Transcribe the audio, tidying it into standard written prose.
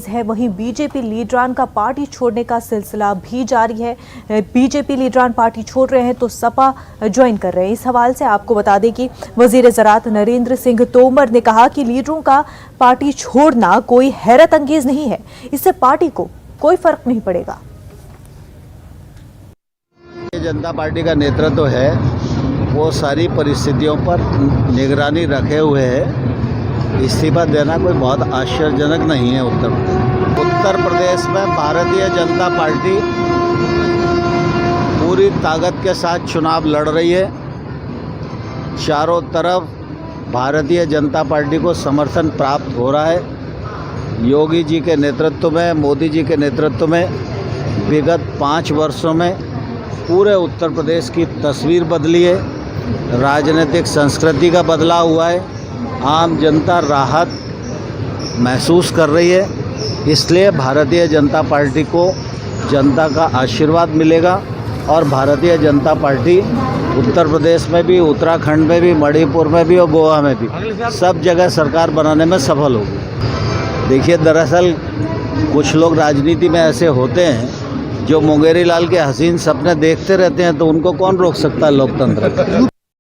है। वहीं बीजेपी लीडरान का पार्टी छोड़ने का सिलसिला भी जारी है। बीजेपी लीडरान पार्टी छोड़ रहे हैं तो सपा ज्वाइन कर रहे हैं। इस हवाले से आपको बता दें कि वजीर ज़राअत नरेंद्र सिंह तोमर ने कहा कि लीडरों का पार्टी छोड़ना कोई हैरत अंगेज नहीं है, इससे पार्टी को कोई फर्क नहीं पड़ेगा। जनता पार्टी का नेतृत्व है वो सारी परिस्थितियों पर निगरानी रखे हुए है। इस्तीफा देना कोई बहुत आश्चर्यजनक नहीं है। उत्तर प्रदेश में भारतीय जनता पार्टी पूरी ताकत के साथ चुनाव लड़ रही है। चारों तरफ भारतीय जनता पार्टी को समर्थन प्राप्त हो रहा है। योगी जी के नेतृत्व में, मोदी जी के नेतृत्व में विगत 5 वर्षों में पूरे उत्तर प्रदेश की तस्वीर बदली है। राजनीतिक संस्कृति का बदलाव हुआ है। आम जनता राहत महसूस कर रही है। इसलिए भारतीय जनता पार्टी को जनता का आशीर्वाद मिलेगा और भारतीय जनता पार्टी उत्तर प्रदेश में भी, उत्तराखंड में भी, मणिपुर में भी और गोवा में भी सब जगह सरकार बनाने में सफल होगी। देखिए, दरअसल कुछ लोग राजनीति में ऐसे होते हैं जो मुंगेरी लाल के हसीन सपने देखते रहते हैं, तो उनको कौन रोक सकता है लोकतंत्र।